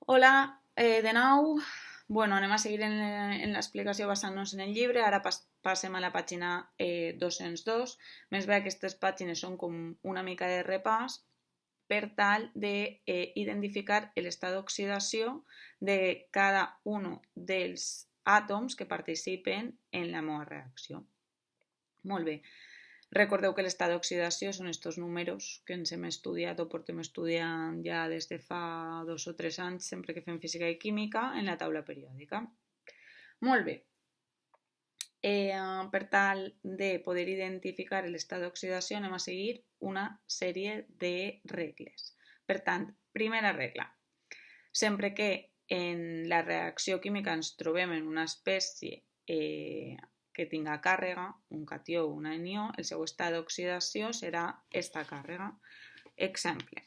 Hola, de nou. Bueno, anem a seguir en l'explicació basant-nos en el llibre. Ara passem a la pàgina 202. Més bé, aquestes pàgines són com una mica de repàs per tal d'identificar l'estat d'oxidació de cada un dels àtoms que participen en la meva reacció. Molt bé. Recordeu que l'estat d'oxidació són aquests números que ens hem estudiat o portem estudiant ja des de fa 2 o 3 anys, sempre que fem física i química, en la taula periòdica. Molt bé. Per tal de poder identificar l'estat d'oxidació anem a seguir una sèrie de regles. Per tant, primera regla. Sempre que en la reacció química ens trobem en una espècie que tinga càrrega, un catió o un anió, el seu estat d'oxidació serà esta càrrega. Exemple.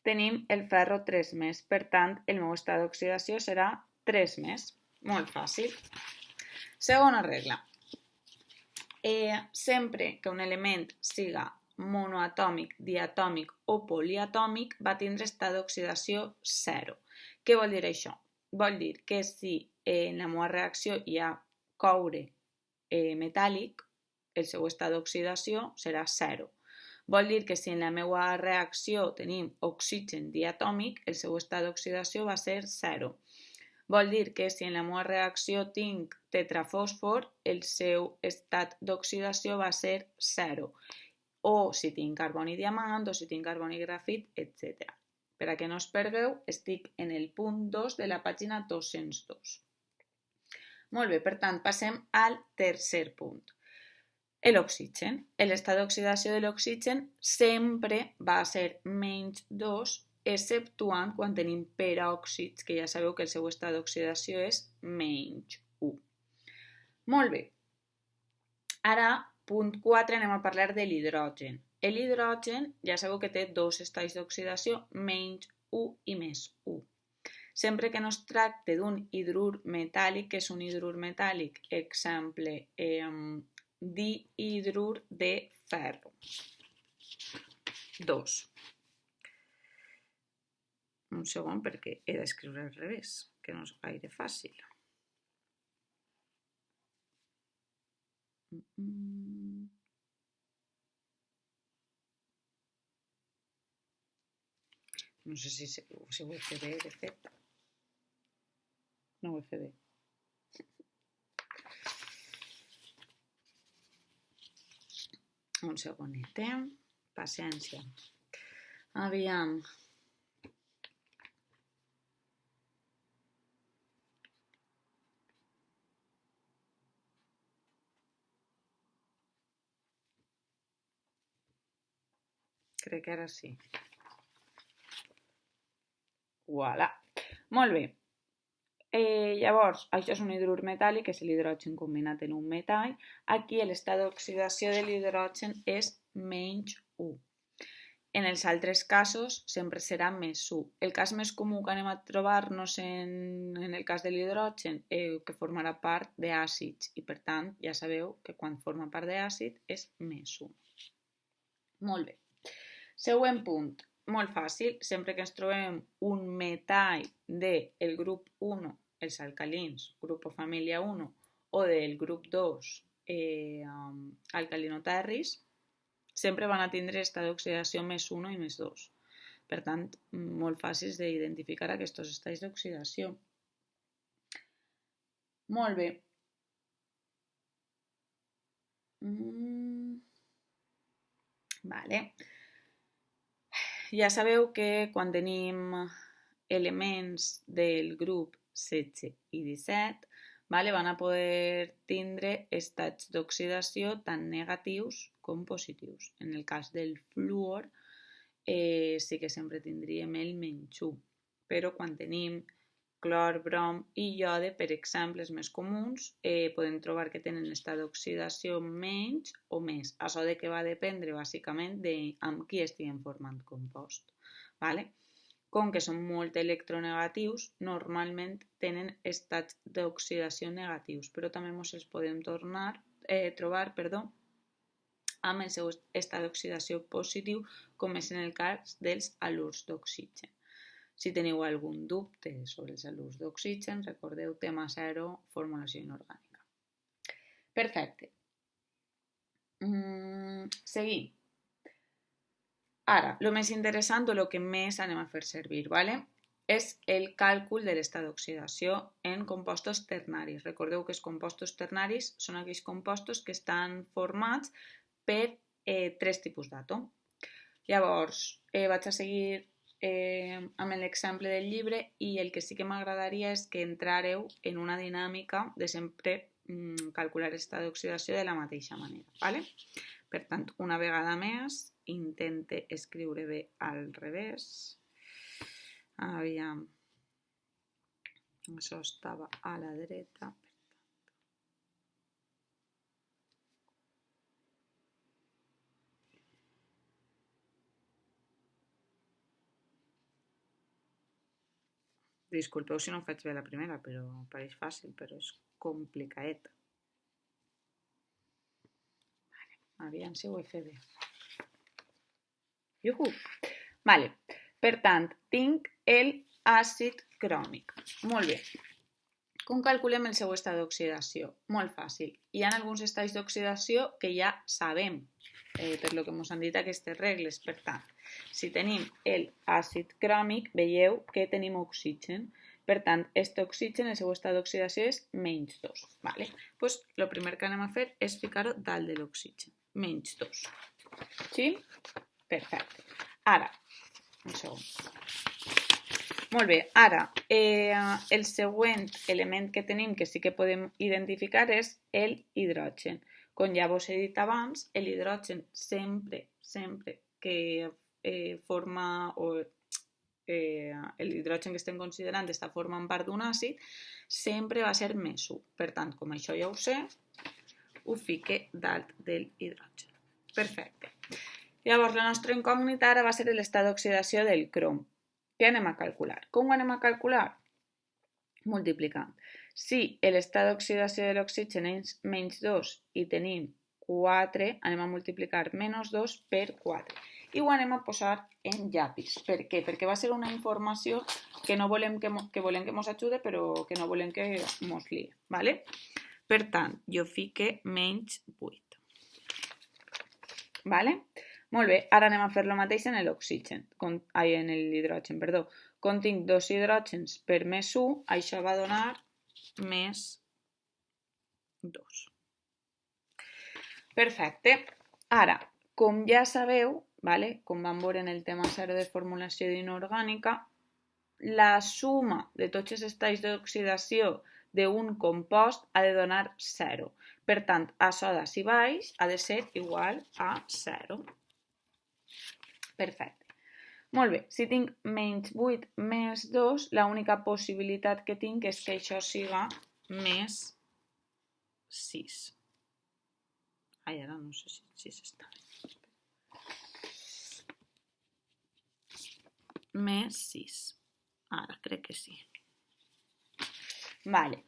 Tenim el ferro 3+, per tant, el meu estat d'oxidació serà 3+. Molt fàcil. Segona regla. Sempre que un element siga monoatòmic, diatòmic o poliatòmic va tindre estat d'oxidació 0. Què vol dir això? Vol dir que si en la meva reacció hi ha coure metàl·lic, el seu estat d'oxidació serà 0. Vol dir que si en la meva reacció tenim oxigen diatòmic, el seu estat d'oxidació va ser 0. Vol dir que si en la meva reacció tinc tetrafòsfor, el seu estat d'oxidació va ser 0. O si tinc carboni diamant, o si tinc carboni grafit, etc. Per a que no us pergueu, estic en el punt 2 de la pàgina 202. Molt bé, per tant, passem al tercer punt. L'oxigen. L'estat d'oxidació de l'oxigen sempre va ser menys 2, exceptuant quan tenim peròxids, que ja sabeu que el seu estat d'oxidació és menys 1. Molt bé. Ara, punt 4, anem a parlar de l'hidrogen. L'hidrogen ja sabeu que té dos estats d'oxidació, menys 1 i més 1. Sempre que no es tracte d'un hidrur metàl·lic, que és un hidrur metàl·lic, exemple, dihidrur de ferro. 2. Un segon perquè he d'escriure al revés, que no és gaire fàcil. No sé si ho he fet bé, de fet. No ho he fet bé. Un segonet, paciència. Aviam. Crec que ara sí. Voilà. Molt bé. Llavors, això és un hidrur metàl·lic, que és l'hidrogen combinat en un metall. Aquí l'estat d'oxidació de l'hidrogen és menys 1. En els altres casos sempre serà més 1. El cas més comú que anem a trobar-nos en el cas de l'hidrogen que formarà part d'àcids i per tant ja sabeu que quan forma part d'àcid és més 1. Molt bé. Següent punt. Molt fàcil, sempre que ens trobem un metall del grup 1, els alcalins, grup o família 1, o del grup 2, alcalinoterris, sempre van a tindre estat d'oxidació més 1 i més 2. Per tant, molt fàcils d'identificar aquests estats d'oxidació. Molt bé. Vale. Ja sabeu que quan tenim elements del grup 16 i 17 van a poder tindre estats d'oxidació tant negatius com positius. En el cas del fluor sí que sempre tindríem el menys 1, però quan tenim clor, brom i iode, per exemple, els més comuns, podem trobar que tenen estat d'oxidació menys o més. Això de què va dependre, bàsicament, de amb qui estiguem formant compost. Vale? com que són molt electronegatius, normalment tenen estats d'oxidació negatius, però també ens els podem trobar amb el seu estat d'oxidació positiu, com és en el cas dels halurs d'oxigen. Si teniu algun dubte sobre els halurs d'oxigen, recordeu tema 0, formulació inorgànica. Perfecte. Seguim. Ara, el més interessant o el que més anem a fer servir, ¿vale? És el càlcul de l'estat d'oxidació en compostos ternaris. Recordeu que els compostos ternaris són aquells compostos que estan formats per 3 tipus d'àtom. Llavors, vaig a seguir amb l'exemple del llibre i el que sí que m'agradaria és que entrareu en una dinàmica de sempre calcular l'estat d'oxidació de la mateixa manera, ¿vale? Per tant, una vegada més, intente escriure bé al revés. Aviam, això estava a la dreta. Disculpeu si no ho faig bé la primera, però pareix fàcil, però és complicadet. Aviam si ho he fet bé. Iuhu! Vale. Per tant, tinc l'àcid cròmic. Molt bé. Com calculem el seu estat d'oxidació? Molt fàcil. Hi ha alguns estats d'oxidació que ja sabem, per lo que ens han dit aquestes regles. Per tant, si tenim l'àcid cròmic, veieu que tenim oxigen. Per tant, aquest oxigen, el seu estat d'oxidació és -2. Vale? Pues, el primer que anem a fer és ficar-ho dalt de l'oxigen. -2. Sí? Perfecte. Ara, un segon. Molt bé, ara, el següent element que tenim que sí que podem identificar és l'hidrogen. Com ja vos he dit abans, l'hidrogen sempre que forma l'hidrogen que estem considerant està formant part d'un àcid, sempre va ser -1. Per tant, com això ja ho sé, ho fique dalt de l'hidrogen. Perfecte. Llavors, la nostra incògnita ara va ser l'estat d'oxidació del crom. Què anem a calcular? Com ho anem a calcular? Multiplicant. Si l'estat d'oxidació de l'oxigen és -2 i tenim 4, anem a multiplicar -2 per 4. I ho anem a posar en llapis. Per què? Perquè va ser una informació que no volem que ens ajude, però que no volem que ens liï. ¿Vale? Per tant, jo fique -8. ¿Vale? Molt bé, ara anem a fer el mateix en l'oxigen, en l'hidrogen, perdó. Com tinc 2 hidrògens per -1, això va donar -2. Perfecte. Ara, com ja sabeu, ¿vale? Com vam veure en el tema 0 de formulació inorgànica, la suma de tots els estats d'oxidació d'un compost ha de donar 0. Per tant, a soda si baix ha de ser igual a 0. Perfecte. Molt bé, si tinc -8 -2, l'única possibilitat que tinc és que això siga -6. Ai, ara no sé si s'està bé. -6. Ara crec que sí. Vale.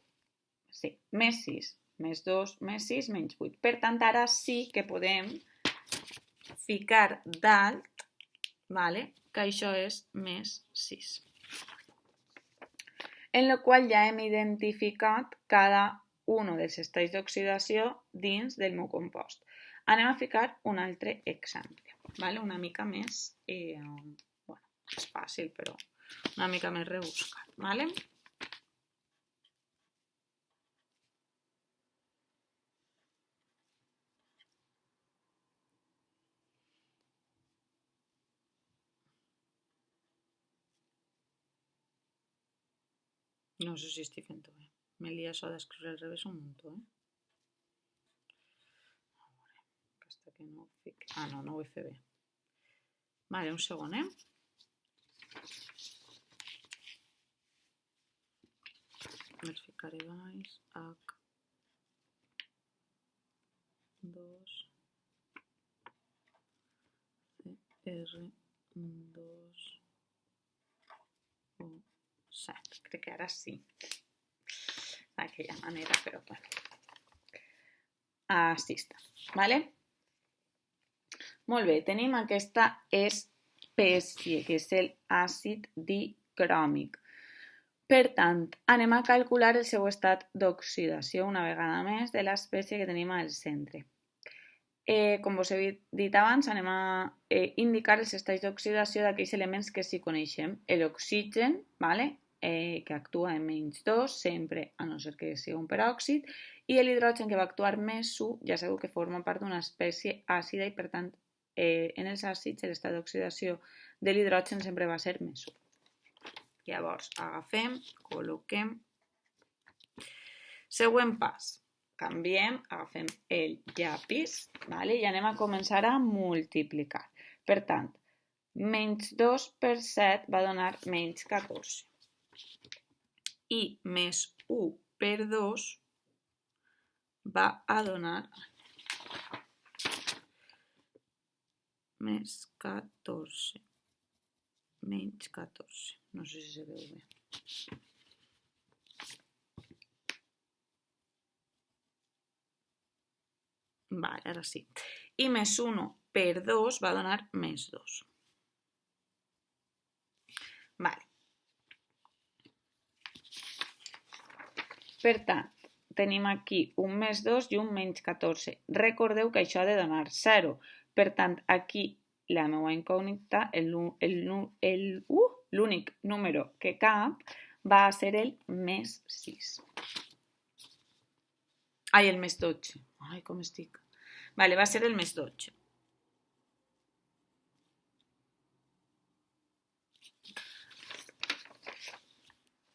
Sí, -6, -2, -6, -8. Per tant, ara sí que podem ficar dalt, vale, que això és -6. En el qual ja hem identificat cada un dels estats d'oxidació dins del meu compost. Anem a ficar un altre exemple, vale? Una mica més, bueno, és fàcil, però una mica més rebuscat, vale? No sé si estic fent-ho bé. Me lia això d'escriure al revés un muntó, A veure, que hasta que no ho fic... Ah, no ho he fet bé. Vale, un segon, Els ficaré baix. H2 CR2 7. Crec que ara sí. D'aquella manera, però bueno. Així està. Vale? Molt bé, tenim aquesta espècie, que és l'àcid dicròmic. Per tant, anem a calcular el seu estat d'oxidació una vegada més de l'espècie que tenim al centre. Com us he dit abans, anem a indicar els estats d'oxidació d'aquells elements que sí coneixem. L'oxigen, vale? Que actua en -2, sempre, a no ser que sigui un peròxid, i l'hidrogen, que va actuar més 1, ja sabeu que forma part d'una espècie àcida i, per tant, en els àcids l'estat d'oxidació de l'hidrogen sempre va ser més 1. Llavors, agafem, col·loquem. Següent pas. Canviem, agafem el llapis, vale? I anem a començar a multiplicar. Per tant, -2 per 7 va donar -14. I -1 per 2 va a donar -14. -14. No sé si se veu bé. Vale, ara sí. I -1 per 2 va donar -2. Vale. Per tant, tenim aquí un -2 i un -14. Recordeu que això ha de donar 0. Per tant, aquí la meva incògnita, l'únic número que cap va ser el -6. Ai, el -12. Ai, com estic. Vale, va ser el -12.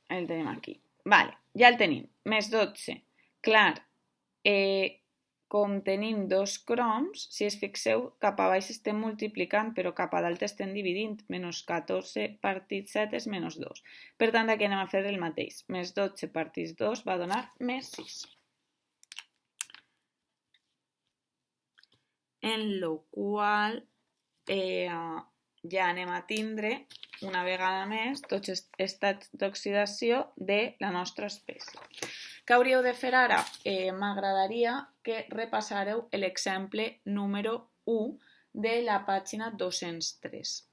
El tenim aquí. Vale, ja el tenim. -12. Clar, com tenim dos croms, si es fixeu, cap a baix estem multiplicant, però cap a dalt estem dividint. -14 partit 7 és -2. Per tant, aquí anem a fer el mateix. -12 partit 2 va donar -6. En la qual ja anem a tindre, una vegada més, tots els estats d'oxidació de la nostra espècie. Què hauríeu de fer ara? M'agradaria que repassareu l'exemple número 1 de la pàgina 203.